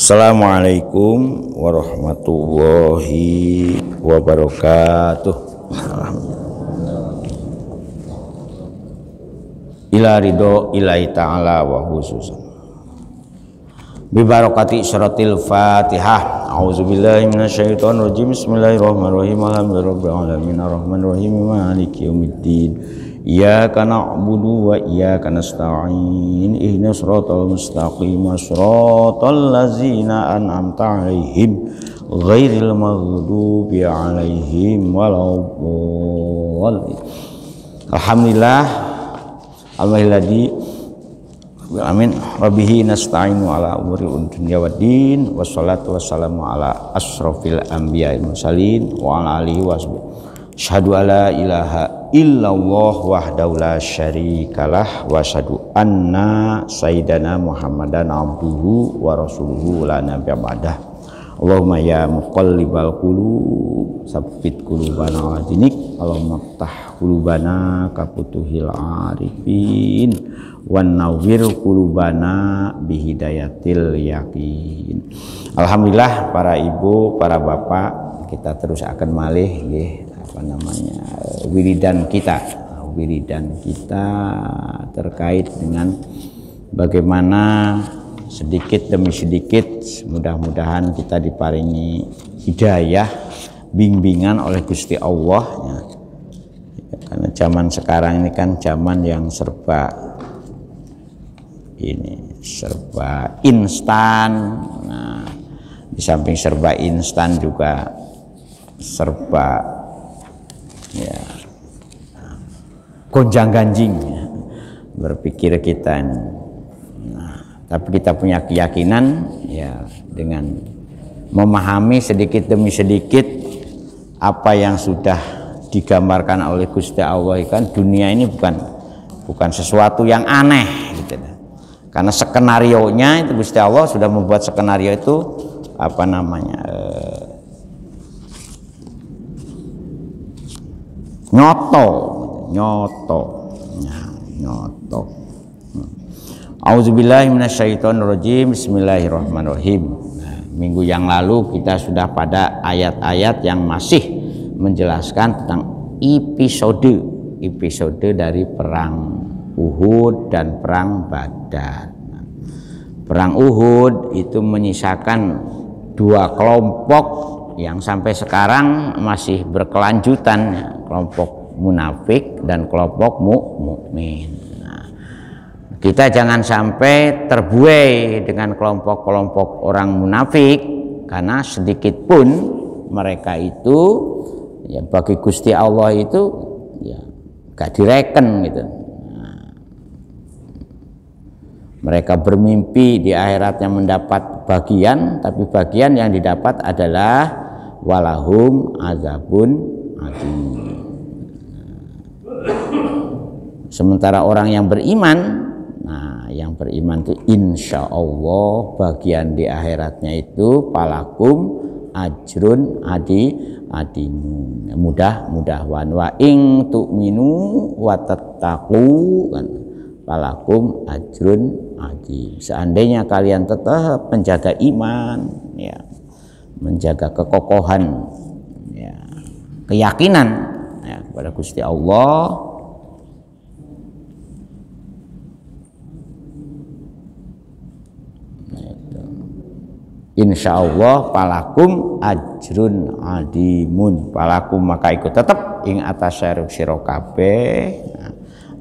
Assalamualaikum warahmatullahi wabarakatuh. Ila ridho ilahi ta'ala wa khususan bi barakati syaratil Fatihah. A'udzubillahi minasyaitonir rajim. Bismillahirrahmanirrahim. Alhamdulillahirabbil alamin arrahmanir rahim maliki yaumiddin. Iyyaka na'budu wa iyyaka nasta'in. Ihdinas siratal mustaqim, siratal ladzina an'amta 'alaihim ghairil maghdubi 'alaihim waladdallin. Alhamdulillah alhamdulilladzi amin rabbihi nasta'inu ala umuri dunya waddin wassalatu wassalamu ala asrofil anbiya'i mursalin wa ala alihi washabihi. Asyhadu alla ilaha illallah wahdahu la syarikalah wa asyhadu anna sayyidana Muhammadan abduhu wa rasuluhu la nabiyya ba'dah. Allahumma ya muqallibal qulub tsabbit qulubana ala dinik. Allahumma ftah qulubana ka futuhil arifin wan nawwir qulubana bihidayatil yakin. Alhamdulillah para ibu, para bapak, kita terus akan malih nggih wiridan kita terkait dengan bagaimana sedikit demi sedikit mudah-mudahan kita diparingi hidayah, bimbingan oleh Gusti Allah ya. Karena zaman sekarang ini kan zaman yang serba instan. Nah, di samping serba instan juga serba ya gonjang-ganjing ya, berpikir kita. Nah, tapi kita punya keyakinan ya dengan memahami sedikit demi sedikit apa yang sudah digambarkan oleh Gusti Allah, kan dunia ini bukan sesuatu yang aneh gitu. Karena skenarionya itu Gusti Allah sudah membuat skenario itu nyoto. Auzubillahi minasyaitonir rajim. Bismillahirrahmanirrahim. Nah, minggu yang lalu kita sudah pada ayat-ayat yang masih menjelaskan tentang episode dari perang Uhud dan perang Badar. Perang Uhud itu menyisakan dua kelompok yang sampai sekarang masih berkelanjutan, kelompok munafik dan kelompok mukmin. Nah, kita jangan sampai terbuai dengan kelompok-kelompok orang munafik, karena sedikit pun mereka itu ya bagi Gusti Allah itu ya gak direken gitu. Nah, mereka bermimpi di akhiratnya mendapat bagian, tapi bagian yang didapat adalah walahum azabun adzim. Sementara orang yang beriman, nah yang beriman itu insya Allah bagian di akhiratnya itu palakum ajrun adimun, mudah-mudahan wa ing tu'minu wa tattaqu kan palakum ajrun adim. Seandainya kalian tetap menjaga iman ya, menjaga kekokohan ya, keyakinan ya, kepada Gusti Allah, insya Allah palakum ajrun adimun. Palakum maka ikut tetap ing atas sira kabeh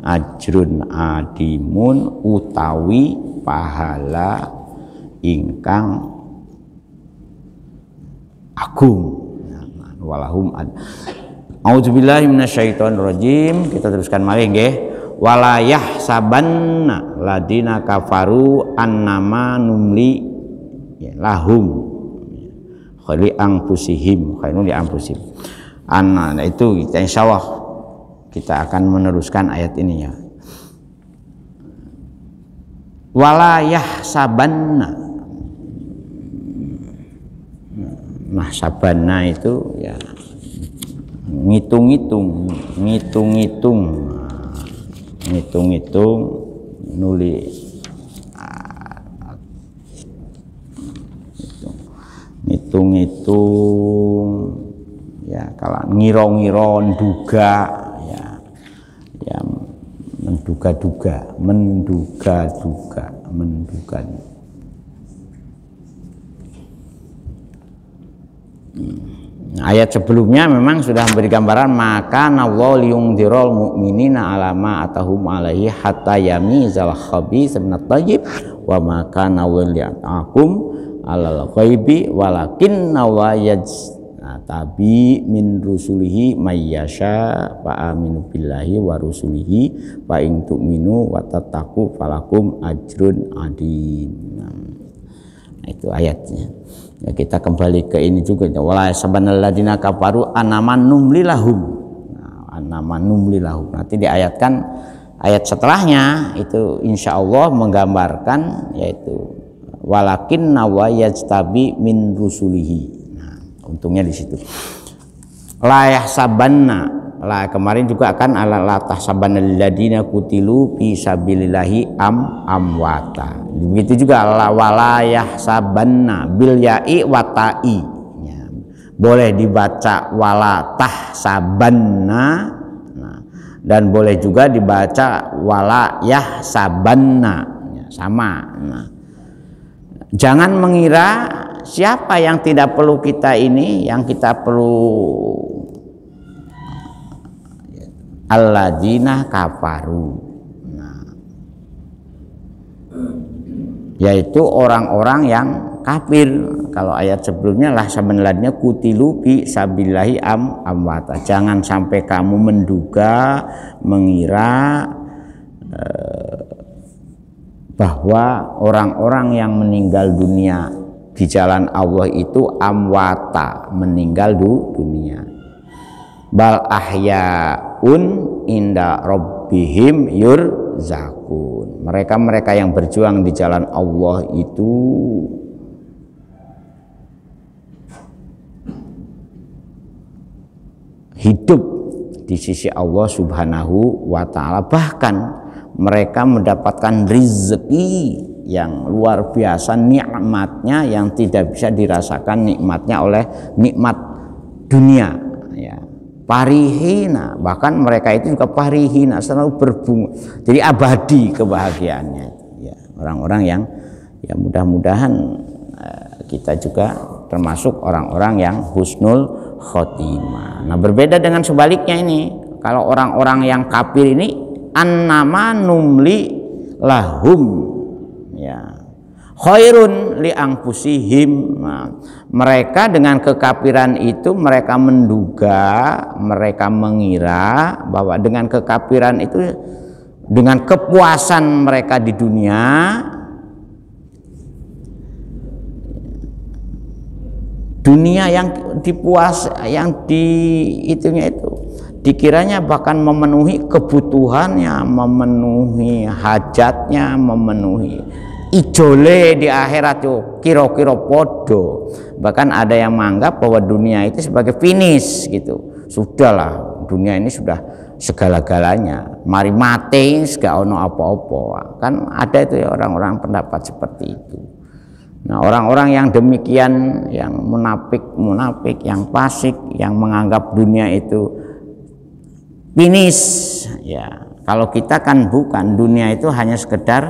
ajrun adimun utawi pahala ingkang agung. Walahum A'udzubillahi minasyaitonir rajim. Kita teruskan malih nggih. Walayah sabanna ladina kafaru annama numli lahum khali anfusihim khairun li anfusihim. Nah itu kita insyaallah kita akan meneruskan ayat ini ya. Walayah sabanna. Nah sabanna itu ya ngitung-ngitung nuli ngitung-ngitung, ya kalau ngiro-ngiro, menduga, ya menduga-duga. Ayat sebelumnya memang sudah memberi gambaran maka nawwal yungdirul mu'minina alama atahum alaihi hatta yamizal khabith minat thayyib wa maka nawwal ya'akum alal ghaibi walakin nawayaj tabi min rusulihi mayyasha fa aminu billahi wa rusulihi fa in tu'minu wa tattaqu falakum ajrun adim. Nah, itu ayatnya. Ya, kita kembali ke ini juga, wala sabanal ladina kafaru anaman numlilahum. Anaman numlilahum. Nanti diayatkan ayat setelahnya itu insya Allah menggambarkan yaitu walakin nawayajtabi min rusulihi. Nah, untungnya di situ. La yahsabanna. Lah kemarin juga akan ala tahsabanal ladina kutilu fi sabilillahi amwata. Begitu juga walayah sabanna bil ya'i wa ta'i. Ya. Boleh dibaca wala tahsabanna, nah, dan boleh juga dibaca walayah sabanna, ya, sama. Nah, jangan mengira siapa yang tidak perlu kita ini, yang kita perlu alladzina kafaru, nah, yaitu orang-orang yang kafir. Kalau ayat sebelumnya lah sabanladnya kutilu bi sabillahi amwata. Jangan sampai kamu menduga, mengira bahwa orang-orang yang meninggal dunia di jalan Allah itu amwata, meninggal dunia. Bal ahyaun inda rabbihim yurzakun. Mereka yang berjuang di jalan Allah itu hidup di sisi Allah Subhanahu wa ta'ala. Bahkan mereka mendapatkan rezeki yang luar biasa, nikmatnya yang tidak bisa dirasakan nikmatnya oleh nikmat dunia, ya. Parihina, bahkan mereka itu juga parihina, selalu berbunga, jadi abadi kebahagiaannya, ya. Orang-orang yang ya mudah-mudahan kita juga termasuk orang-orang yang husnul khotimah. Nah, berbeda dengan sebaliknya ini, kalau orang-orang yang kafir ini annama numli lahum, ya, khairun li anfusihim. Nah, mereka dengan kekafiran itu mereka menduga, mereka mengira bahwa dengan kekafiran itu, dengan kepuasan mereka di dunia, yang dipuas, yang itunya itu dikiranya bahkan memenuhi kebutuhannya, memenuhi hajatnya, memenuhi ijole di akhirat itu kira-kira podo. Bahkan ada yang menganggap bahwa dunia itu sebagai finish gitu. Sudahlah, dunia ini sudah segala-galanya. Mari mati gak ono apa-apa. Kan ada itu ya orang-orang pendapat seperti itu. Nah, orang-orang yang demikian, yang munafik, yang fasik, yang menganggap dunia itu finish, ya. Kalau kita kan bukan, dunia itu hanya sekedar,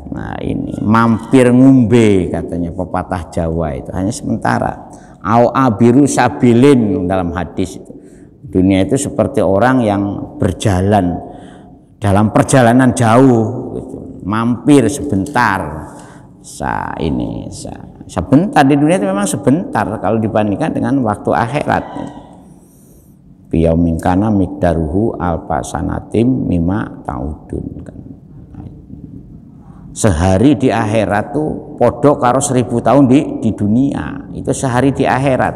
nah ini mampir ngumbe katanya pepatah Jawa, itu hanya sementara. Au abiru sabilin dalam hadis itu. Dunia itu seperti orang yang berjalan dalam perjalanan jauh gitu. Mampir sebentar. Sebentar di dunia itu memang sebentar kalau dibandingkan dengan waktu akhirat. Biyaumin kana miqdaruhu alfa sanatim mimma ta'udun. Sehari di akhirat tuh podo karo 1000 tahun di dunia. Itu sehari di akhirat.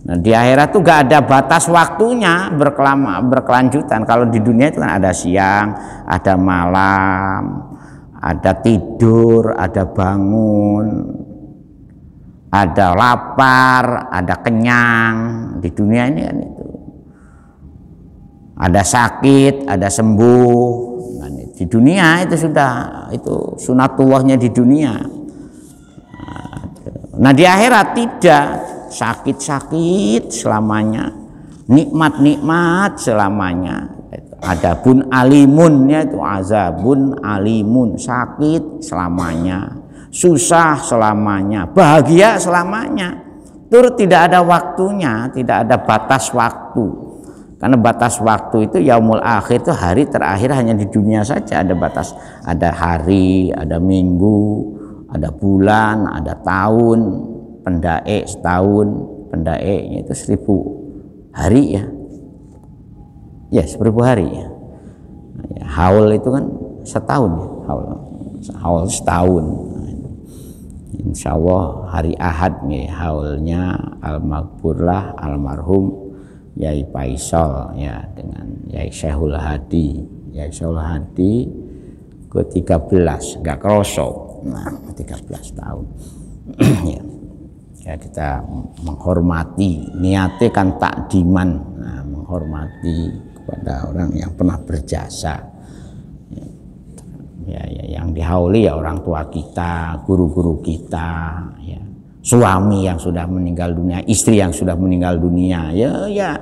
Nah, di akhirat tuh gak ada batas waktunya, berkelanjutan. Kalau di dunia itu kan ada siang, ada malam, ada tidur, ada bangun, ada lapar, ada kenyang. Di dunia ini kan itu ada sakit, ada sembuh. Nah, di dunia itu sudah, itu sunatullahnya di dunia. Nah di akhirat tidak, sakit-sakit selamanya, nikmat-nikmat selamanya. Adapun alimunnya itu azabun alimun, sakit selamanya, susah selamanya, bahagia selamanya. Tur tidak ada waktunya, tidak ada batas waktu. Karena batas waktu itu yaumul akhir itu hari terakhir hanya di dunia saja ada batas. Ada hari, ada minggu, ada bulan, ada tahun, pendaek setahun, pendaeknya itu 1000 hari ya. Ya 1000 hari ya. Haul itu kan setahun ya, haul setahun. Insya Allah hari Ahad nih haulnya almarhumlah almarhum Yai Faisal ya dengan Yai Syekhul Hadi. Yai Syekhul Hadi ke-13 nggak kerosok. Nah 13 tahun. Ya kita menghormati, niatnya kan takdiman, nah, menghormati kepada orang yang pernah berjasa. Ya, yang dihauli ya orang tua kita, guru-guru kita, ya, suami yang sudah meninggal dunia, istri yang sudah meninggal dunia, ya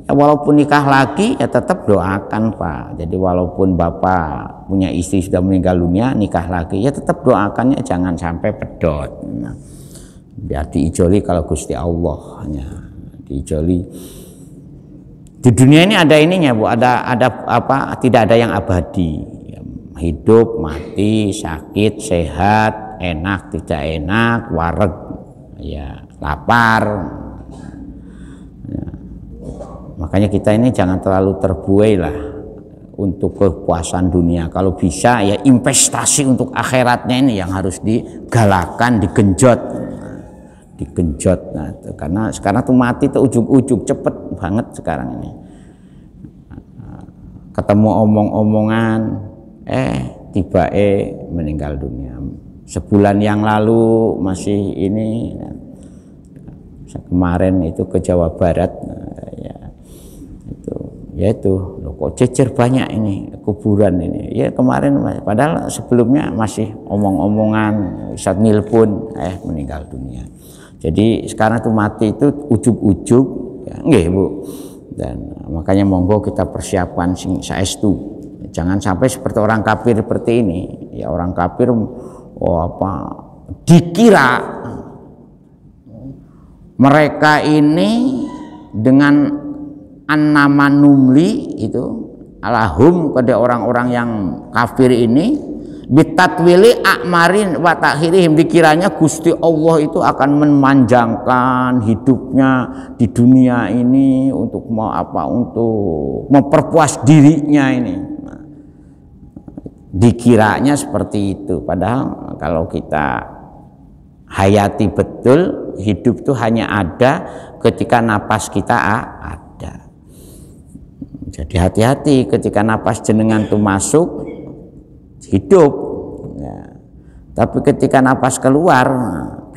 walaupun nikah lagi ya tetap doakan Pak. Jadi walaupun Bapak punya istri sudah meninggal dunia, nikah lagi ya tetap doakannya jangan sampai pedot. Nah, biar diijoli kalau Gusti Allah hanya diijoli. Di dunia ini ada ininya Bu, ada apa? Tidak ada yang abadi. Hidup, mati, sakit, sehat, enak, tidak enak, wareg, ya lapar. Ya. Makanya kita ini jangan terlalu terbuai lah untuk kepuasan dunia. Kalau bisa ya investasi untuk akhiratnya ini yang harus digalakan, digenjot. Nah, karena sekarang tuh mati tuh ujug-ujug cepet banget sekarang ini. Ketemu omong-omongan tiba meninggal dunia. Sebulan yang lalu masih ini, kemarin itu ke Jawa Barat, itu loh, kok cecer banyak ini kuburan ini. Ya kemarin padahal sebelumnya masih omong-omongan, saat nilpun meninggal dunia. Jadi sekarang tuh mati itu ujug-ujug, ya, nggih Bu. Dan makanya monggo kita persiapkan sing saestu. Jangan sampai seperti orang kafir seperti ini. Ya orang kafir dikira mereka ini dengan an-nama numli itu alahum kepada orang-orang yang kafir ini bitatwili akmarin wa takhirihim, dikiranya Gusti Allah itu akan memanjangkan hidupnya di dunia ini untuk untuk memperpuas dirinya ini. Dikiranya seperti itu, padahal kalau kita hayati betul, hidup itu hanya ada ketika napas kita ada. Jadi hati-hati ketika napas jenengan itu masuk hidup ya. Tapi ketika napas keluar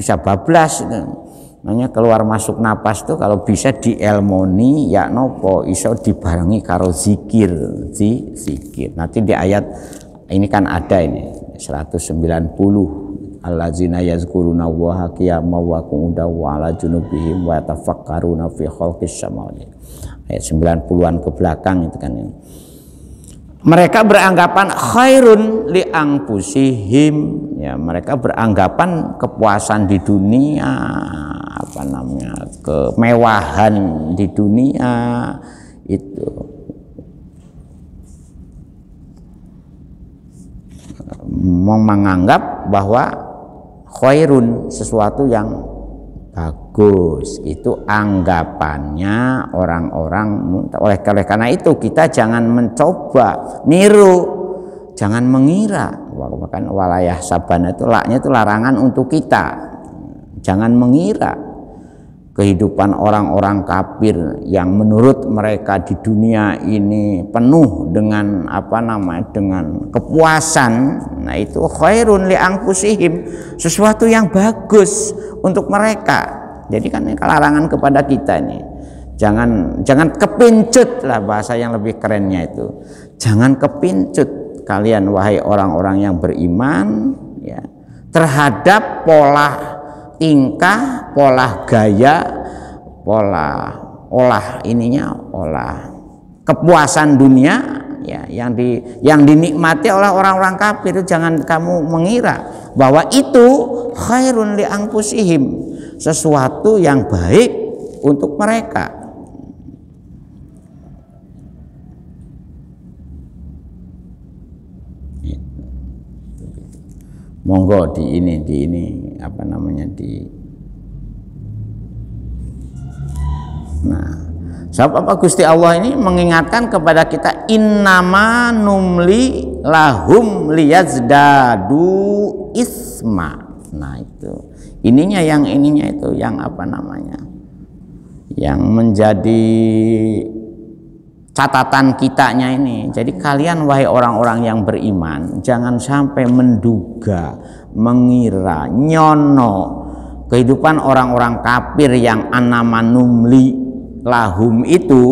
bisa bablas itu. Makanya keluar masuk napas tuh kalau bisa dielmoni ya nopo iso dibarengi karo zikir, zikir. Nanti di ayat ini kan ada ini 190 allazina yazkuruna Allaha qiyaman wa qu'udan wa ala junubihim wa yatafakkaruna fi khalqis samawati. Ayat 90-an ke belakang itu kan ini. Mereka beranggapan khairun li anfusihim, ya mereka beranggapan kepuasan di dunia, kemewahan di dunia itu menganggap bahwa khairun sesuatu yang bagus, itu anggapannya orang-orang. Oleh karena itu kita jangan mencoba niru, jangan mengira. Bahkan walayah sabana itu laknya itu larangan untuk kita. Jangan mengira kehidupan orang-orang kafir yang menurut mereka di dunia ini penuh dengan dengan kepuasan. Nah itu khairun li anfusihim, sesuatu yang bagus untuk mereka. Jadi kan ini larangan kepada kita ini. Jangan kepincut lah, bahasa yang lebih kerennya itu. Jangan kepincut kalian wahai orang-orang yang beriman ya terhadap pola tingkah, pola gaya, pola olah kepuasan dunia ya yang dinikmati oleh orang-orang kafir. Jangan kamu mengira bahwa itu khairun li anfusihim, sesuatu yang baik untuk mereka. Monggo di ini apa namanya sebab apa Gusti Allah ini mengingatkan kepada kita, innama numli lahum liyazdadu isma. Nah itu ininya itu yang apa namanya, yang menjadi catatan kitanya ini. Jadi kalian wahai orang-orang yang beriman, jangan sampai menduga, mengira, nyono kehidupan orang-orang kafir yang annama numli lahum itu,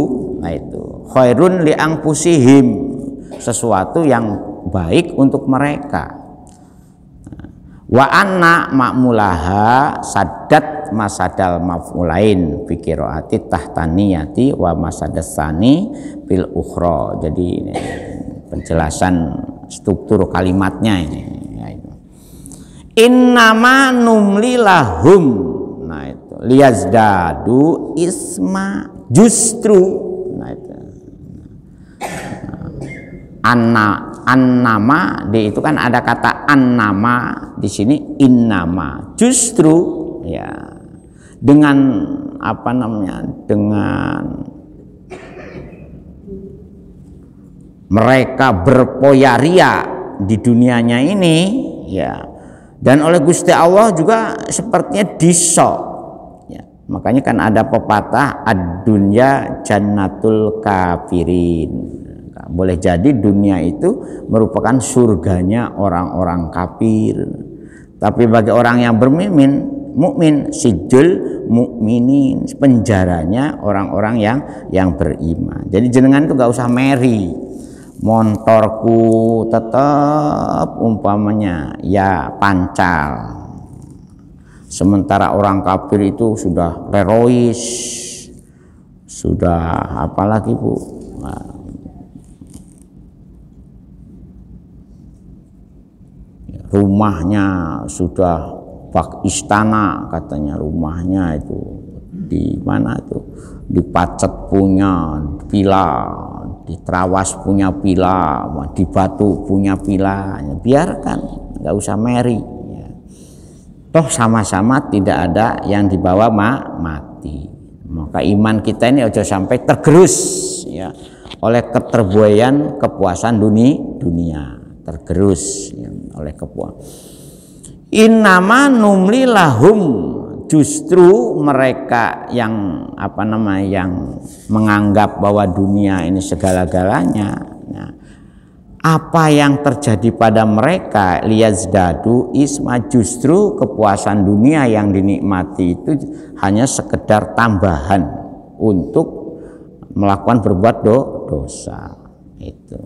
nah itu khairun li anfusihim, sesuatu yang baik untuk mereka. Wa anna ma'mulaha saddat masadal maf'ulain fi qiraati tahtaniyati wa masadasani bil ukhra. Jadi ini penjelasan struktur kalimatnya ini ya, itu. Innama numli lahum, nah itu liyazdadu isma, justru, nah itu annama di itu kan ada kata annama, di sini innama, justru ya, dengan apa namanya, dengan mereka berpoya-ria di dunianya ini ya, dan oleh Gusti Allah juga sepertinya disok ya. Makanya kan ada pepatah ad-dunya jannatul kafirin. Boleh jadi dunia itu merupakan surganya orang-orang kafir, tapi bagi orang yang mukmin sijul mukminin, penjaranya orang-orang yang beriman. Jadi jenengan itu gak usah meri, montorku tetap umpamanya ya pancal, sementara orang kafir itu sudah herois, sudah apalagi Bu, rumahnya sudah bak istana, katanya rumahnya itu di mana itu, di Pacet punya villa, di Trawas punya villa, di Batu punya villa. Biarkan, nggak usah meri ya. Toh sama-sama tidak ada yang dibawa mati. Maka iman kita ini ojo sampai tergerus ya oleh keterbuaian kepuasan dunia, tergerus ya, oleh kepuasan. Innama numli lahum, justru mereka yang apa namanya, yang menganggap bahwa dunia ini segala-galanya. Nah, apa yang terjadi pada mereka liyazdadu isma, justru kepuasan dunia yang dinikmati itu hanya sekedar tambahan untuk melakukan berbuat dosa itu.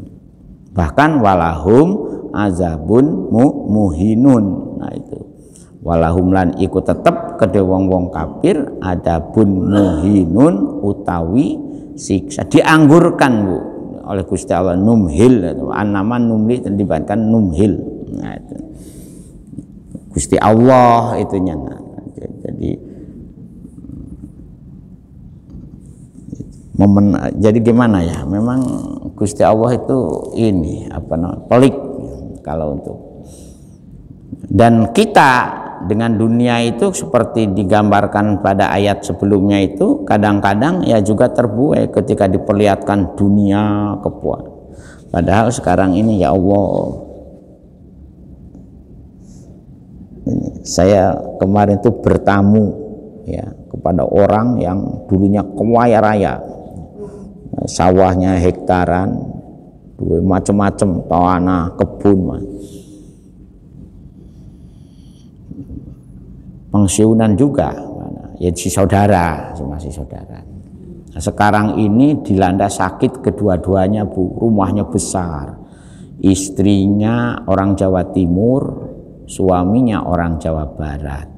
Bahkan walahum azabun muhinun. Nah itu walahum lan iku tetep kedhe wong-wong kafir adabun muhinun utawi siksa, dianggurkan Bu oleh Gusti Allah, numhil, annama numli dibankan numhil. Nah itu Gusti Allah itunya. Nah, jadi gimana ya, memang Gusti Allah itu ini apa namanya, pelik kalau untuk, dan kita dengan dunia itu seperti digambarkan pada ayat sebelumnya itu kadang-kadang ya juga terbuai ketika diperlihatkan dunia kepuasan. Padahal sekarang ini ya Allah, ini saya kemarin itu bertamu ya kepada orang yang dulunya kaya raya, sawahnya hektaran, macam-macam tanah kebun, pensiunan juga ya, si saudara, masih saudara. Nah, sekarang ini dilanda sakit kedua-duanya Bu, rumahnya besar, istrinya orang Jawa Timur, suaminya orang Jawa Barat,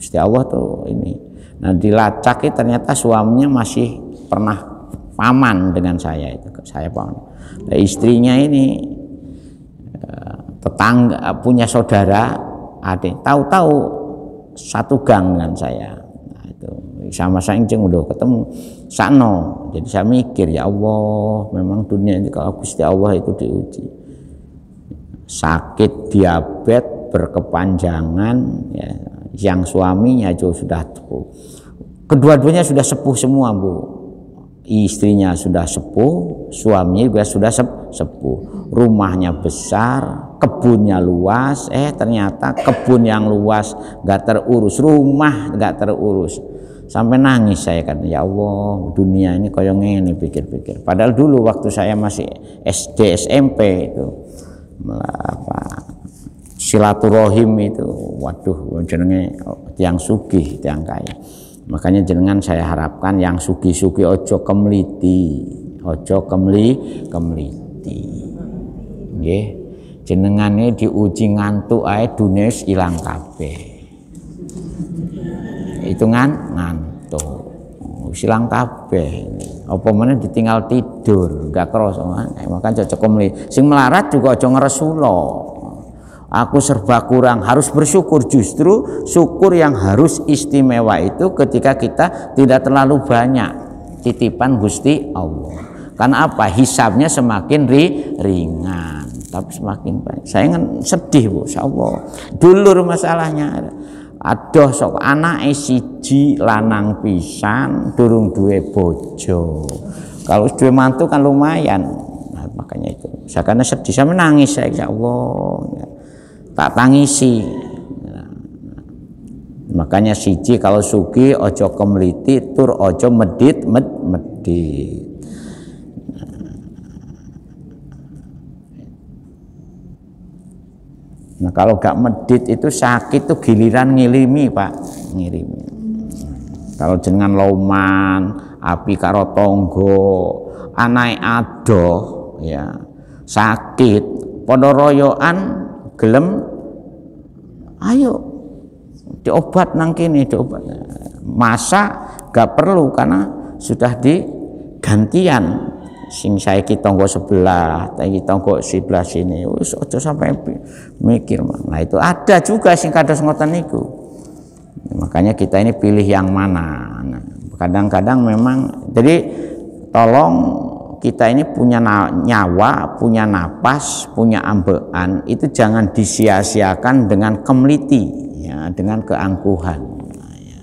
Gusti Allah tuh ini. Nah dilacak ternyata suaminya masih pernah paman dengan saya itu, saya paman. Nah, istrinya ini tetangga, punya saudara adik, tahu-tahu satu gang dengan saya. Nah, itu sama saya udah ketemu sakno. Jadi saya mikir, ya Allah, memang dunia ini kalau Gusti Allah itu diuji. Sakit diabetes berkepanjangan, ya, yang suaminya juga sudah kedua-duanya sudah sepuh semua, Bu. Istrinya sudah sepuh, suaminya juga sudah sepuh. Rumahnya besar, kebunnya luas. Ternyata kebun yang luas gak terurus, rumah gak terurus. Sampai nangis saya kan, ya Allah, dunia ini koyo ngene pikir-pikir. Padahal dulu waktu saya masih SD SMP itu silaturahim itu, waduh, jenenge tiang sugih, tiang kaya. Makanya jenengan saya harapkan yang sugih-sugih ojo kemliti, ojo kemliti. Nggih. Jenengane diuji ngantuk ae dunia wis ilang kabeh. Hitungan ngantuk. Wis ilang kabeh. Apa meneh ditinggal tidur, enggak kerasa. Makanya cocok kemliti. Sing melarat juga ojo ngresula. Aku serba kurang, harus bersyukur. Justru syukur yang harus istimewa itu ketika kita tidak terlalu banyak titipan Gusti Allah. Karena apa? Hisabnya semakin ringan, tapi semakin banyak. Saya kan sedih, Bu, insyaallah. Dulur masalahnya. Adoh sok anake siji lanang pisan durung duwe bojo. Kalau duwe mantu kan lumayan. Nah, makanya itu. Saya karena sedih, saya menangis saya, ya Allah. Tak tangisi. Makanya siji kalau sugi ojo kemliti, tur ojo medit. Nah kalau gak medit itu sakit tuh giliran ngilimi, Pak, ngirimi. Kalau jenengan loman, api karo tonggo, anake adoh, ya sakit, padha royokan gelem, ayo diobat nang kene, diobat. Masa gak perlu karena sudah digantian. Sing saiki tangga sebelah, iki tangga sebelah sini. Wis aja sampai mikir. Nah itu ada juga sing kados ngoten niku. Makanya kita ini pilih yang mana. Nah, kadang-kadang memang, jadi tolong kita ini punya nyawa, punya napas, punya ambekan, itu jangan disia-siakan dengan kemliti, ya, dengan keangkuhan. Nah, ya.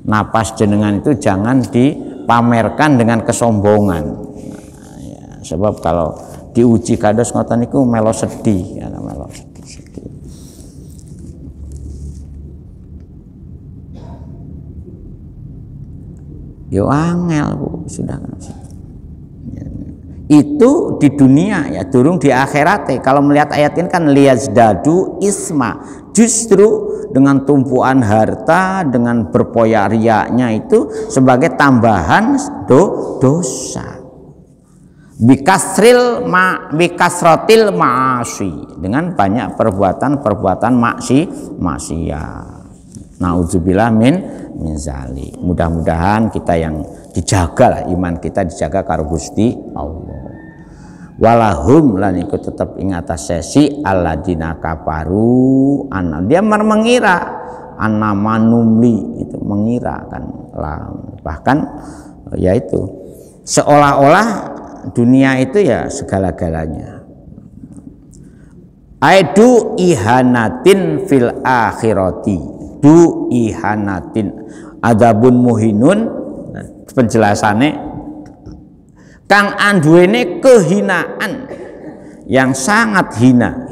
Napas jenengan itu jangan dipamerkan dengan kesombongan. Nah, ya. Sebab kalau diuji kados ngoten niku melo sedih, ya, melo sedih. Yo angel, Bu, sudah kan. Itu di dunia, ya, durung di akhirat. Kalau melihat ayat ini kan liyazdadu isma, justru dengan tumpuan harta, dengan berpoyak riaknya itu sebagai tambahan dosa. Bikasrotil ma'asi, dengan banyak perbuatan maksiat. Nauzubillah min zalik. Mudah-mudahan kita yang dijaga lah, iman kita dijaga karo Gusti Allah. Walahum lan ikut tetap ing atas sesi alladzina kafaru an, dia mengira anamanumli, itu mengira kan lah, bahkan yaitu seolah-olah dunia itu ya segala-galanya. Aidu ihanatin fil akhirati, du ihanatin adabun muhinun, penjelasannya kang anduene kehinaan yang sangat hina.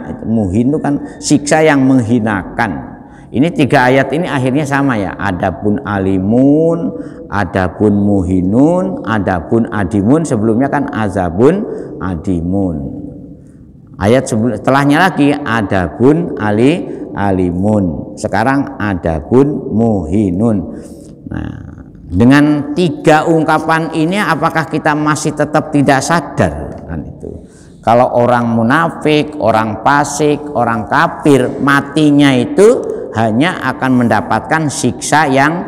Itu muhin itu kan siksa yang menghinakan. Ini 3 ayat ini akhirnya sama, ya, adabun alimun, adabun muhinun, adabun adimun. Sebelumnya kan azabun adimun. Ayat setelahnya lagi adabun alimun. Sekarang adabun muhinun. Nah, dengan 3 ungkapan ini apakah kita masih tetap tidak sadar kan itu? Kalau orang munafik, orang fasik, orang kafir, matinya itu hanya akan mendapatkan siksa yang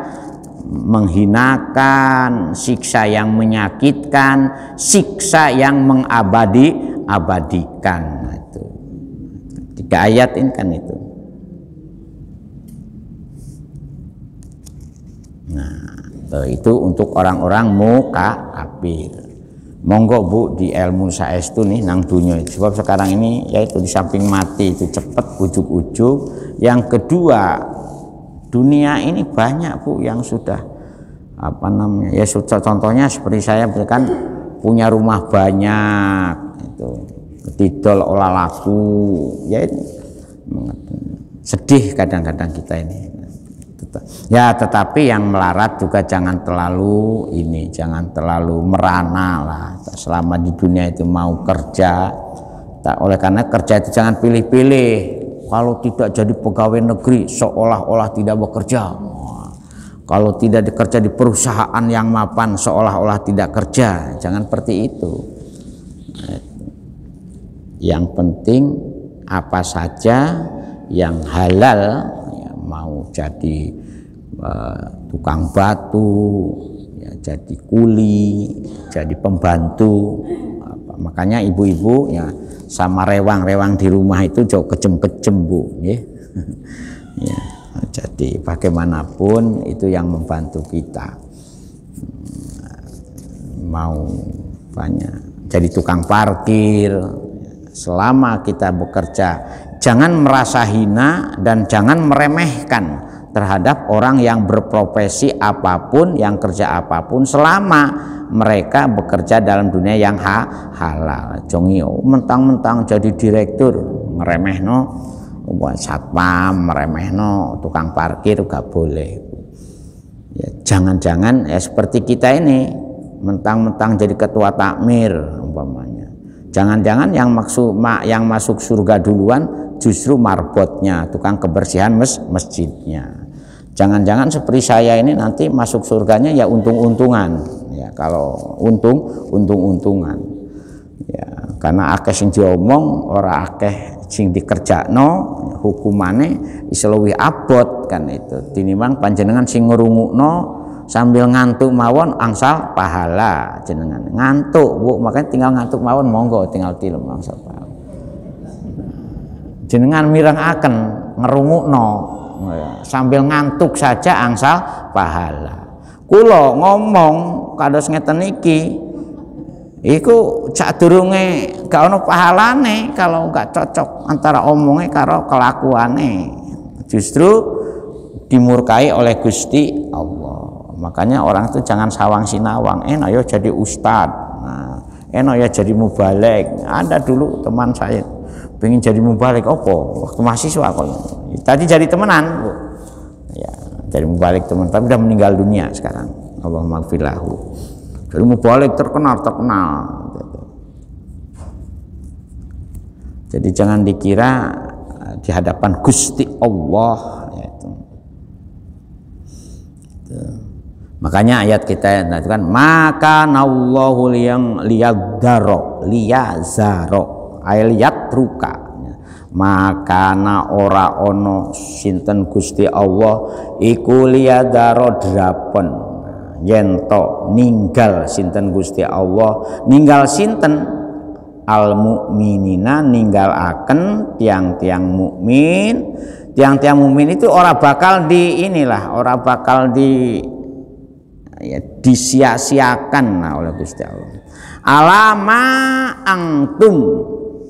menghinakan, siksa yang menyakitkan, siksa yang mengabadikan. Itu 3 ayat ini kan itu. Nah, itu untuk orang-orang mukafir. Monggo Bu di ilmu saestu nih nang dunia. Sebab sekarang ini yaitu di samping mati itu cepet ujuk-ujuk. Yang kedua, dunia ini banyak Bu yang sudah ya sudah, contohnya seperti saya kan punya rumah banyak itu didol olah laku ya, itu sedih kadang-kadang kita ini ya. Tetapi yang melarat juga jangan terlalu merana lah. Selama di dunia itu mau kerja, oleh karena kerja itu jangan pilih-pilih. Kalau tidak jadi pegawai negeri seolah-olah tidak bekerja, kalau tidak bekerja di perusahaan yang mapan seolah-olah tidak kerja. Jangan seperti itu. Yang penting apa saja yang halal, ya, mau jadi tukang batu, ya, jadi kuli, jadi pembantu. Makanya ibu-ibu ya sama rewang-rewang di rumah itu jauh kejem-kejem Bu, ya. Ya, jadi bagaimanapun itu yang membantu kita. Mau banyak jadi tukang parkir, selama kita bekerja jangan merasa hina dan jangan meremehkan terhadap orang yang berprofesi apapun, yang kerja apapun, selama mereka bekerja dalam dunia yang halal. Jongi mentang-mentang jadi direktur ngeremehno satpam, meremehno tukang parkir, gak boleh. Ya, jangan-jangan ya seperti kita ini mentang-mentang jadi ketua takmir umpamanya. Jangan-jangan yang masuk surga duluan justru marbotnya, tukang kebersihan masjidnya. Jangan-jangan seperti saya ini nanti masuk surganya ya untung-untungan. Ya, kalau untung-untungan. Ya, karena akeh sing diomong ora akeh sing dikerjakno, hukumane iso luwih abot kan itu. Tinimbang panjenengan sing ngrungokno sambil ngantuk mawon angsal pahala jenengan. Ngantuk Bu, makanya tinggal ngantuk mawon monggo tinggal tilem angsal pahala. Jenengan mirengaken ngerungokno sambil ngantuk saja angsal pahala. Kula ngomong kados ngeten iki iku sadurunge gak ono pahalane kalau gak cocok antara omongnya karo kelakuane, justru dimurkai oleh Gusti Allah. Makanya orang itu jangan sawang sinawang, enak ya jadi ustad, nah, enak ya jadi mubalig. Ada dulu teman saya pengen jadi mubalig, waktu mahasiswa kok. Tadi jadi temenan Bu. Ya, jadi mubalig teman, tapi udah meninggal dunia sekarang. Allahumma gfirlahu. Jadi mubalig terkenal. Jadi jangan dikira di hadapan Gusti Allah yaitu. Makanya ayat kita itu kan maka nallahu liyadzaro ayat ruka, maka ora ono sinten Gusti Allah iku liyadzaro drapen yento ninggal sinten Gusti Allah, ninggal sinten al mukminina, ninggal-aken tiang-tiang mukmin. Tiang-tiang mukmin itu ora bakal disia-siakan oleh Gusti Allah. Alama angtum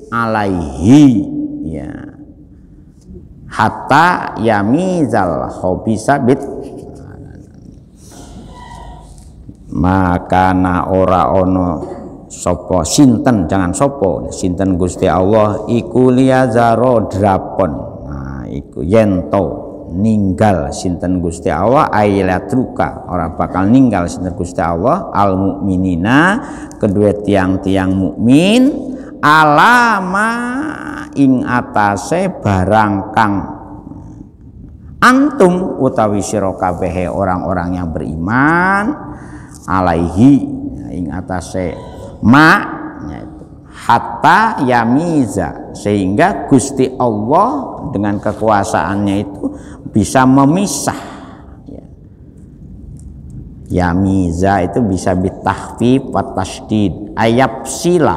alaihi, ya, hatta yamizal khabisa bit, maka ora ono sopo sinten, jangan sopo sinten Gusti Allah iku liyazaro drapon, nah iku yento ninggal sinten Gusti Allah ailatruka, ora bakal ninggal sinten Gusti Allah al mukminina kedua tiang-tiang mukmin alama ing atase barang kang antum utawi sira kabeh orang-orang yang beriman alaihi ing atase hatta yamiza sehingga Gusti Allah dengan kekuasaannya itu bisa memisah. Yamiza itu bisa bitahfif wa tasydid, ayapsila.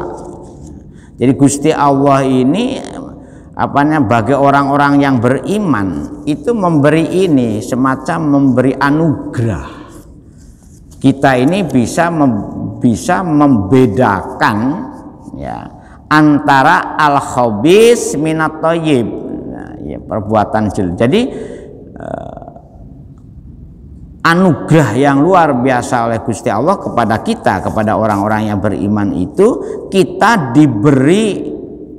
Jadi Gusti Allah ini bagi orang-orang yang beriman itu memberi ini semacam memberi anugerah. Kita ini bisa membedakan ya antara al-khabis minat thayyib. Nah, ya, perbuatan jelek. Jadi anugerah yang luar biasa oleh Gusti Allah kepada kita, kepada orang-orang yang beriman itu, kita diberi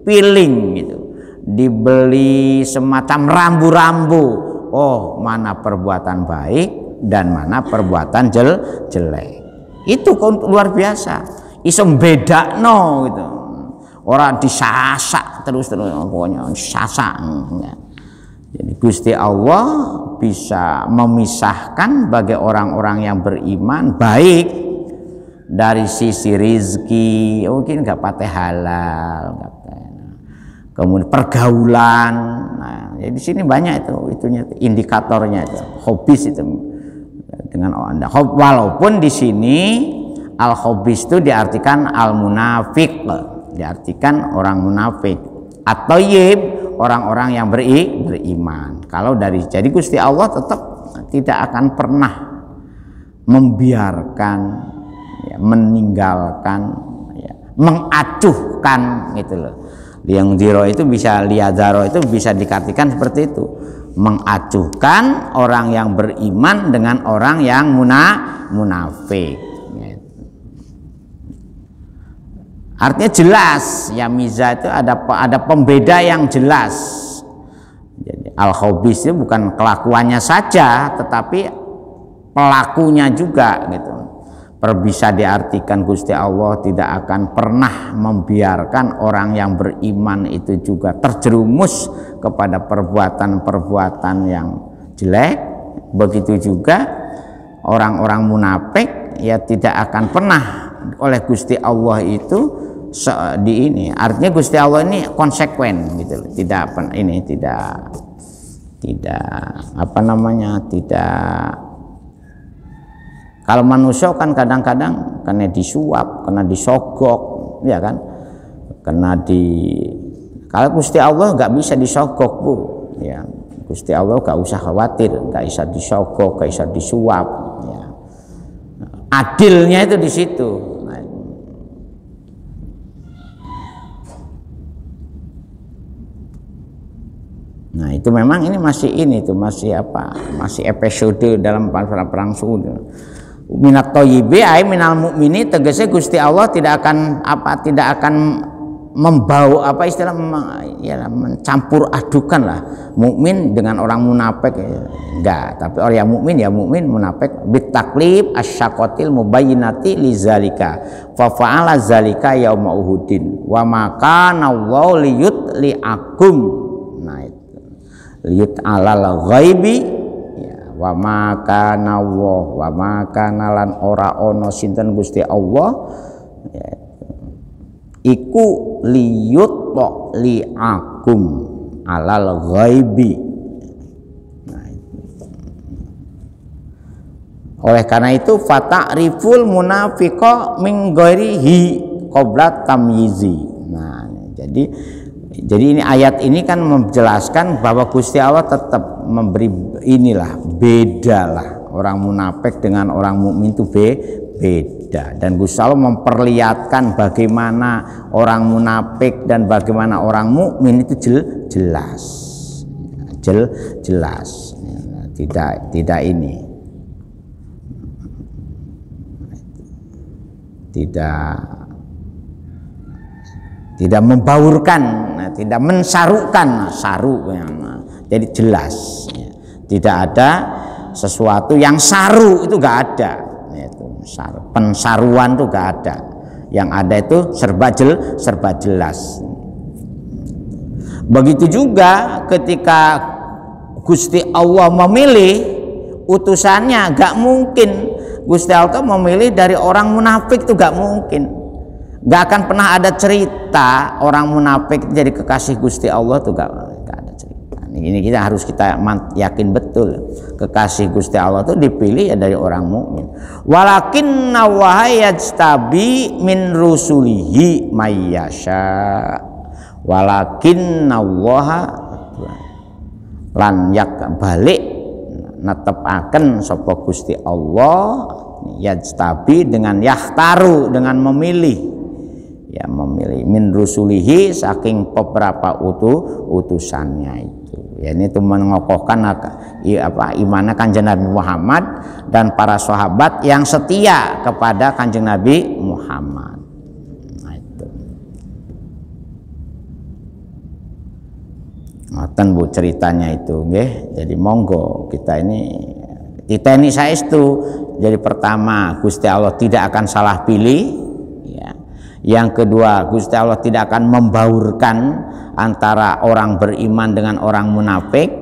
feeling gitu, dibeli semacam rambu-rambu. Oh, mana perbuatan baik dan mana perbuatan jelek. Itu luar biasa. Iso bedakno gitu. Orang disasak terus pokoknya disasak. Jadi Gusti Allah bisa memisahkan bagi orang-orang yang beriman baik dari sisi rizki, mungkin nggak pakai halal, kemudian pergaulan. Nah, ya di sini banyak itunya indikatornya itu, hobis itu dengan Anda. Walaupun di sini al hobis itu diartikan al munafik, diartikan orang munafik, atau orang-orang yang beriman. Kalau jadi Gusti Allah tetap tidak akan pernah membiarkan, ya, meninggalkan, ya, mengacuhkan gitu loh. Yang diro itu bisa liadzaro itu bisa diartikan seperti itu, mengacuhkan orang yang beriman dengan orang yang munafik. Artinya jelas, ya miza itu ada pembeda yang jelas. Jadi al-khabis itu bukan kelakuannya saja, tetapi pelakunya juga gitu. Bisa diartikan Gusti Allah tidak akan pernah membiarkan orang yang beriman itu juga terjerumus kepada perbuatan-perbuatan yang jelek. Begitu juga orang-orang munafik ya tidak akan pernah oleh Gusti Allah itu artinya Gusti Allah ini konsekuen gitu, tidak kalau manusia kan kadang-kadang kena disuap, kena disogok, ya kan, kalau Gusti Allah nggak bisa disogok Bu, ya Gusti Allah nggak usah khawatir, nggak bisa disogok, nggak bisa disuap, ya. Adilnya itu di situ. Nah itu memang ini masih masih episode dalam perang Uhud. Minat thayyibi ai minal mukmini, tegasnya Gusti Allah tidak akan membawa mencampur adukan lah mukmin dengan orang munafik, enggak, tapi orang yang mukmin munafik bitaklib asyaqatil mubayyinati lizalika fa fa'ala zalika yauma uhudin wa maka nawau liyutliakum. Nah itu liyut alal ghaibi ya, wa maka nawah wa maka nalan ora ono sinten Gusti Allah ya, iku liyut liakum alal ghaibi. Nah, oleh karena itu fata'riful munafiqa min ghairihi qabla tamyizi. Nah jadi ini ayat ini kan menjelaskan bahwa Gusti Allah tetap memberi bedalah orang munafik dengan orang mukmin itu beda, dan Gusti Allah memperlihatkan bagaimana orang munafik dan bagaimana orang mukmin itu jelas, tidak membaurkan, tidak mensarukan saru, jadi jelas, tidak ada sesuatu yang saru, itu nggak ada, pensaruan itu nggak ada, yang ada itu serba jelas. Begitu juga ketika Gusti Allah memilih utusannya, nggak mungkin Gusti Allah memilih dari orang munafik, itu nggak mungkin. Nggak akan pernah ada cerita orang munafik jadi kekasih Gusti Allah tuh, nggak ada cerita. Ini harus kita yakin betul, kekasih Gusti Allah tuh dipilih ya dari orang mukmin. Walakinna wahayajtabi min rusulihi mayyasha. Walakinna waha lan yak balik netepaken sapa Gusti Allah yajtabi dengan yahtaru, dengan memilih, ya memilih min rusulihi saking beberapa utusannya itu. Ya ini tuh mengokohkan imannya Kanjeng Nabi Muhammad dan para sahabat yang setia kepada Kanjeng Nabi Muhammad. Nah itu. Ngoten Bu ceritanya itu nggih. Jadi monggo kita ini saestu. Jadi pertama, Gusti Allah tidak akan salah pilih, ya. Yang kedua, Gusti Allah tidak akan membaurkan antara orang beriman dengan orang munafik.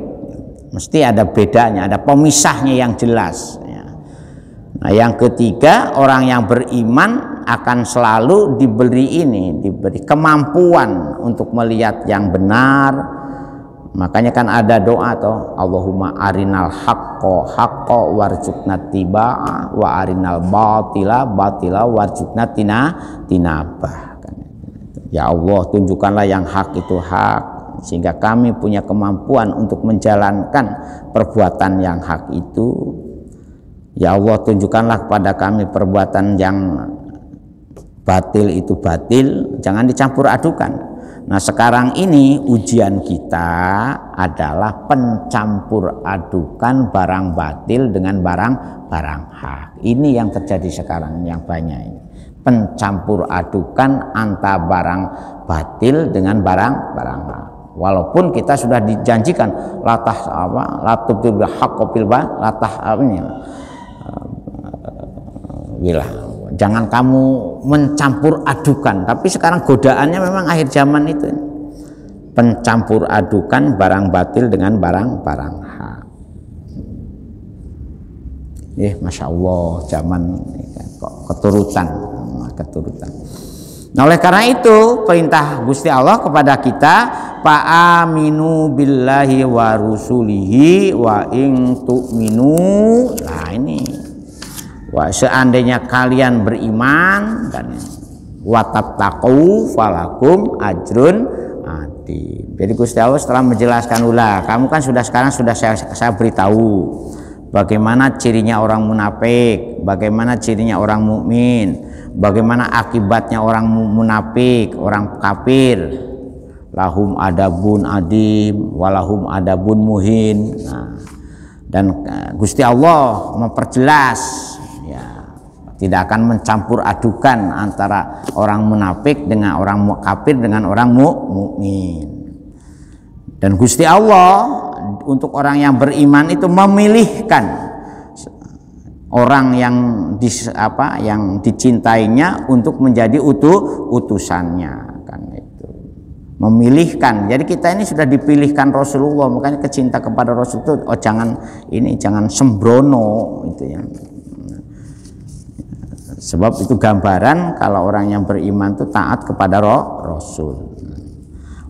Mesti ada bedanya, ada pemisahnya yang jelas, ya. Nah, yang ketiga, orang yang beriman akan selalu diberi kemampuan untuk melihat yang benar. Makanya kan ada doa toh, Allahumma arinal haqqo warzuqna tibaa wa arinal batila warzuqna tinabah. Ya Allah, tunjukkanlah yang hak itu hak sehingga kami punya kemampuan untuk menjalankan perbuatan yang hak itu. Ya Allah, tunjukkanlah kepada kami perbuatan yang batil itu batil, jangan dicampur adukan. Nah sekarang ini ujian kita adalah pencampur adukan barang batil dengan barang hak. Ini yang terjadi sekarang yang banyak ini. Pencampur adukan antara barang batil dengan barang hak. Walaupun kita sudah dijanjikan latubtil haqqo bil latah jangan kamu mencampur adukan, tapi sekarang godaannya memang akhir zaman itu, pencampur adukan barang batil dengan barang hak. Masya Allah, zaman kok keturutan. Nah oleh karena itu perintah Gusti Allah kepada kita, fa'aminu billahi wa rusulihi wa in tu'minu. Nah ini, seandainya kalian beriman dan watattaqu falakum ajrun adim. Jadi Gusti Allah setelah menjelaskan kamu kan sekarang sudah saya beritahu bagaimana cirinya orang munafik, bagaimana cirinya orang mukmin, bagaimana akibatnya orang munafik, orang kafir. Lahum adabun adim walahum adabun muhin. Nah, dan Gusti Allah memperjelas, tidak akan mencampur adukan antara orang munafik dengan orang kafir dengan orang mukmin. Dan Gusti Allah untuk orang yang beriman itu memilihkan orang yang dicintainya untuk menjadi utusannya, kan itu. Memilihkan. Jadi kita ini sudah dipilihkan Rasulullah, makanya kecinta kepada Rasul itu jangan sembrono itu ya. Sebab itu gambaran kalau orang yang beriman itu taat kepada Rasul.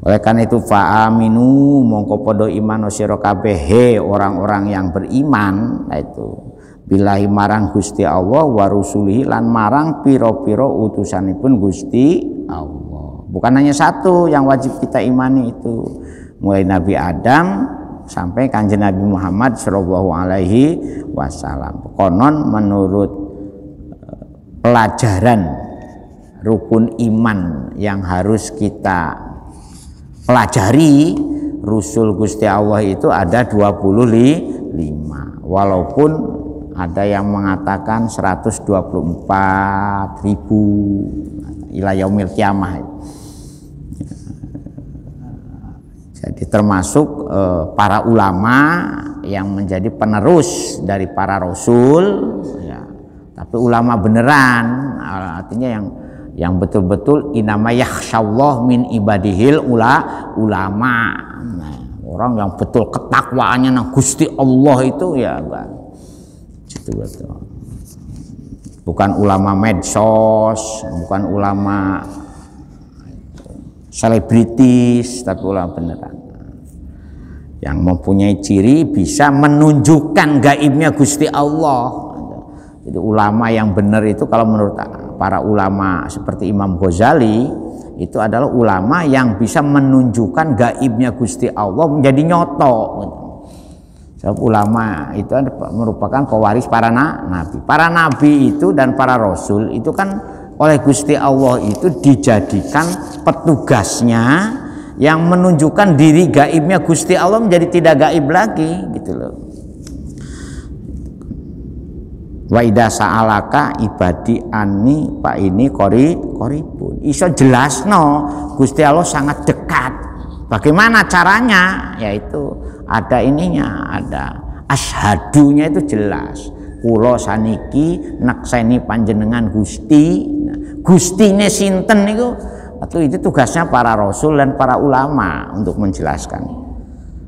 Oleh karena itu fa'aminu mongko podo iman sira kabeh orang-orang yang beriman, itu billahi marang Gusti Allah wa rusulihi lan marang pira-pira utusanipun Gusti Allah. Bukan hanya satu yang wajib kita imani itu, mulai Nabi Adam sampai Kanjeng Nabi Muhammad sallallahu alaihi wasallam. Konon menurut pelajaran rukun iman yang harus kita pelajari, Rasul Gusti Allah itu ada 25, walaupun ada yang mengatakan 124.000 ila yaumil kiamah. Jadi termasuk para ulama yang menjadi penerus dari para rasul, ya. Tapi ulama beneran, artinya yang betul-betul inama yakhsyallah min ibadihil ulama. Nah, orang yang betul ketakwaannya nang Gusti Allah itu ya, itu betul. bukan ulama medsos, bukan ulama selebritis, tapi ulama beneran yang mempunyai ciri bisa menunjukkan gaibnya Gusti Allah. Jadi ulama yang benar itu kalau menurut para ulama seperti Imam Ghazali itu adalah ulama yang bisa menunjukkan gaibnya Gusti Allah menjadi nyoto. Sebab ulama itu merupakan pewaris para nabi. Para nabi itu dan para rasul itu kan oleh Gusti Allah itu dijadikan petugasnya yang menunjukkan diri gaibnya Gusti Allah menjadi tidak gaib lagi gitu loh. Wa idza sa'alaka ibadi anni pak ini qoribun. Iso jelasno Gusti Allah sangat dekat. Bagaimana caranya? Yaitu ada ininya, ada ashadunya itu jelas. Kula saniki nekseni panjenengan Gusti. Gustine sinten niku? Itu tugasnya para rasul dan para ulama untuk menjelaskan.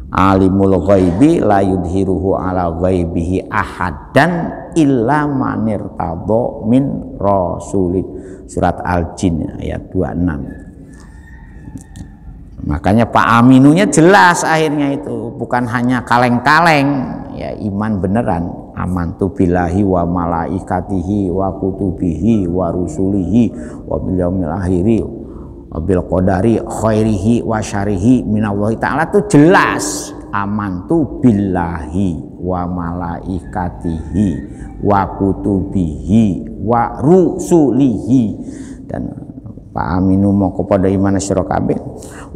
Alimul ghaibi la yudhiruhu ala ghaibihi ahadan illa manir tadho min rasulid. Surat Al-Jin ayat 26. Makanya Pak Aminunya jelas akhirnya itu, bukan hanya kaleng-kaleng ya, iman beneran. Amantu billahi wa malaikatihi wa kutubihi wa rusulihi wa bil yaumil akhiri bil qadari khairihi wa syarihi minallahi ta'ala. Itu jelas amantu billahi wa malaikatihi wa kutubihi wa rusulihi. Dan Pak Aminu mau kepada iman sira kabeh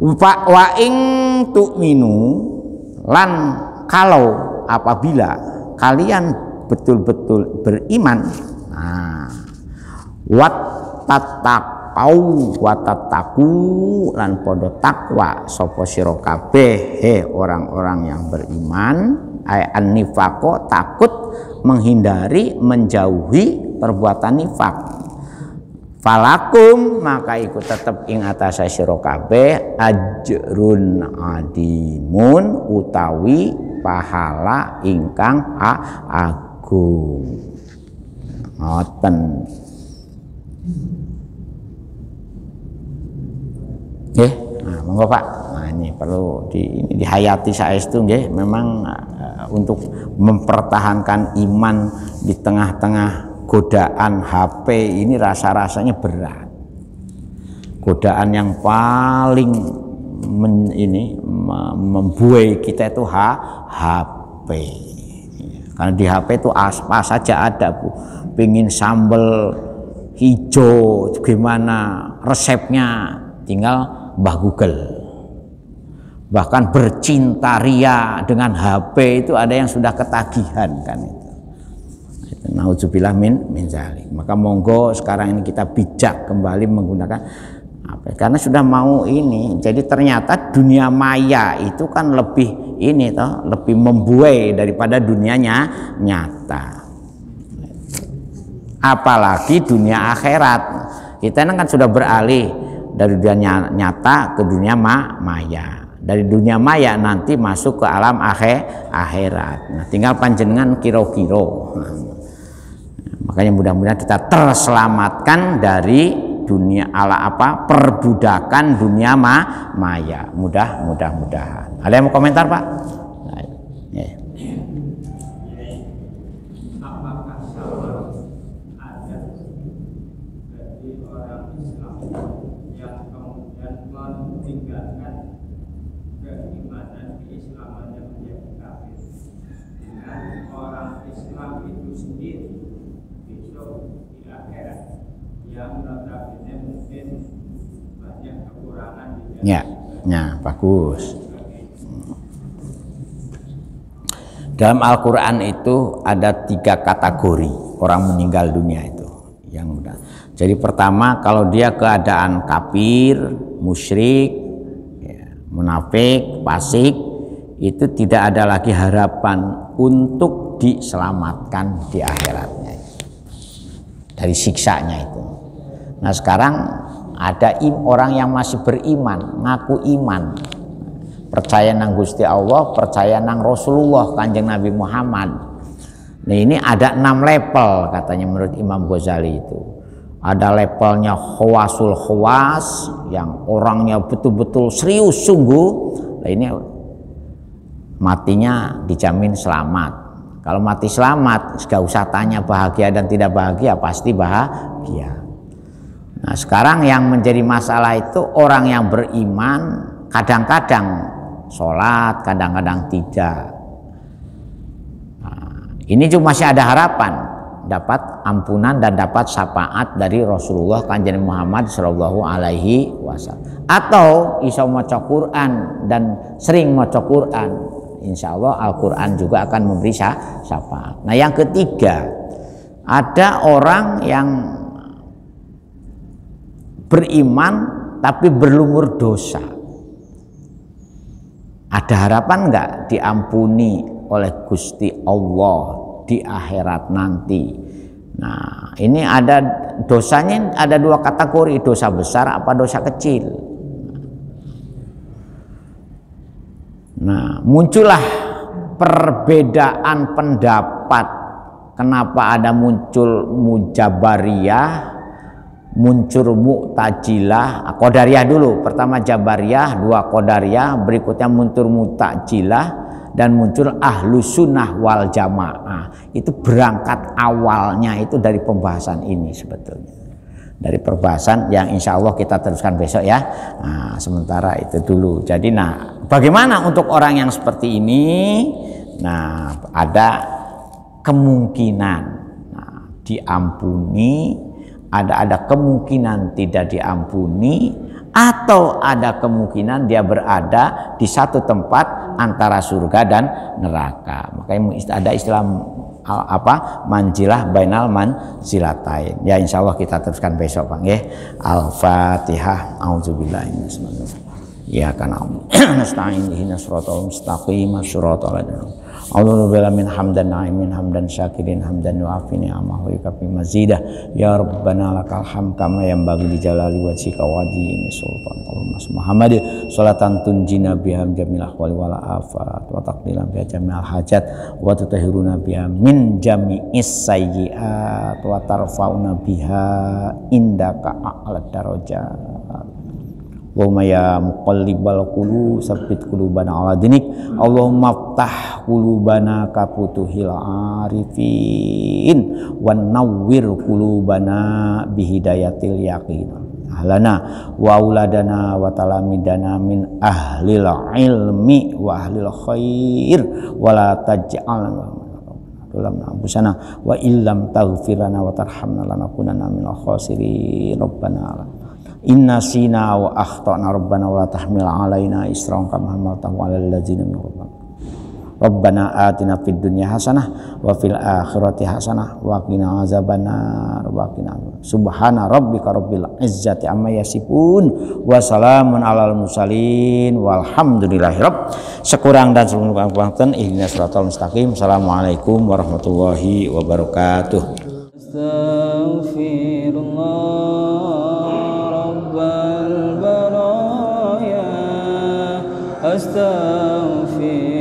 wa ing tu'minu lan kalau apabila kalian betul-betul beriman wat tattaqau wa tattaqu lan podo takwa sapa sira kabeh orang-orang yang beriman an-nifaqo takut menghindari menjauhi perbuatan nifak. Falakum maka iku tetep ing atase sira kabeh ajrun adimun utawi pahala ingkang agung. Ngoten. Nggih, nah, monggo Pak. Nah, ini perlu dihayati saestu nggih, memang untuk mempertahankan iman di tengah-tengah godaan HP ini rasa-rasanya berat. Godaan yang paling membuai kita itu HP. Karena di HP itu apa saja ada, Bu. Pengin sambal hijau gimana resepnya, tinggal Mbah Google. Bahkan bercinta ria dengan HP itu ada yang sudah ketagihan kan itu. Nauzubillah min zalik. Maka monggo sekarang ini kita bijak kembali menggunakan apa? Karena sudah mau ini. Jadi ternyata dunia maya itu kan lebih ini toh, lebih membuai daripada dunianya nyata. Apalagi dunia akhirat. Kita kan sudah beralih dari dunia nyata ke dunia maya. Dari dunia maya nanti masuk ke alam akhirat. Nah, tinggal panjenengan kiro-kiro. Makanya mudah-mudahan kita terselamatkan dari dunia perbudakan dunia maya. Mudah-mudahan. Ada yang mau komentar, Pak? Nah, ya. Apakah sama ada bagi orang Islam yang kemudian meninggalkan keimanan keislamannya menjadi kafir dengan orang Islam itu sendiri di akhirat yang notabene mungkin banyak kekurangan di ya, bagus. Dalam Al-Quran itu ada 3 kategori orang meninggal dunia itu. Jadi pertama, kalau dia keadaan kafir, musyrik, munafik, fasik, itu tidak ada lagi harapan untuk diselamatkan di akhiratnya dari siksanya itu. Nah sekarang ada orang yang masih beriman, ngaku iman, percaya nang Gusti Allah, percaya nang Rasulullah Kanjeng Nabi Muhammad. Nah ini ada 6 level katanya menurut Imam Ghazali itu. Ada levelnya khawasul khawas yang orangnya betul-betul serius sungguh. Nah ini matinya dijamin selamat. Kalau mati selamat, gak usah tanya bahagia dan tidak bahagia, pasti bahagia. Nah sekarang yang menjadi masalah itu orang yang beriman kadang-kadang sholat, kadang-kadang tidak. Ini cuma masih ada harapan dapat ampunan dan dapat syafaat dari Rasulullah Kanjeng Muhammad Shallallahu Alaihi Wasallam. Atau iso maca Quran dan sering maca Quran, insya Allah Al-Quran juga akan memberi syafaat. Nah yang ketiga, ada orang yang beriman tapi berlumur dosa. Ada harapan enggak diampuni oleh Gusti Allah di akhirat nanti? Nah ini ada dosanya, ada 2 kategori, dosa besar apa dosa kecil. Nah muncullah perbedaan pendapat. Kenapa ada muncul Mujabariyah, muncul Mu'tazilah, Qadariyah dulu. Pertama Jabariyah, 2 Qadariyah, berikutnya muncul Mu'tazilah, dan muncul Ahlus Sunnah wal Jamaah. Itu berangkat awalnya itu dari pembahasan ini sebetulnya, dari pembahasan yang insya Allah kita teruskan besok ya. Nah, sementara itu dulu. Jadi nah bagaimana untuk orang yang seperti ini? Nah ada kemungkinan diampuni, ada kemungkinan tidak diampuni, atau ada kemungkinan dia berada di satu tempat antara surga dan neraka. Makanya ada istilah manjilah bainal manzilatain. Ya insya Allah kita teruskan besok Pak nggih. Al-Fatihah. Auzubillahi minasyaitonir rajim. Ya kana nasta'in ihdinas siratal mustaqim siratal ladzina Allahu min hamdan na'imin hamdan syakirin hamdan wa'afini amahu yukafi mazidah ya rabbana lakal hamd kama yanbaghi li jalali wajhika wa azimi sultan Muhammad salatan tunjina biha jamil ahwali wal afat wa taqdilan biha jamil hajat wa tutahhiruna biha min jami'is sayyi'at wa tarfa'una biha indaka a'la darajat. Allahumma ya muqallibal qulub sabbit qulubana ala dinik. Allahumma aftah qulubana ka futuhil arifin wan nawwir qulubana bihidayatil yaqin. Ahlana wa auladana wa talamidana min ahlil ilmi wa ahlil khair wa la taj'al dalam anfusana wa illam taghfirana wa tarhamna lanakunanna minal khasirin. Rabbana inna sina wa akhtana rabbana wa la tahmil alaina isran kama hamaltahu alal ladzina min qablina. Rabbana atina fid dunya hasanah wa fil akhirati hasanah wa qina azabannar wa qina subhana rabbika rabbil izzati amma yasifun wa salamun alal mursalin walhamdulillahi rabb. Sekurang dan seluruh kekuatan ihdinas siratal mustaqim. Assalamualaikum warahmatullahi wabarakatuh. Astaghfirullah rabbal baraya astaghfir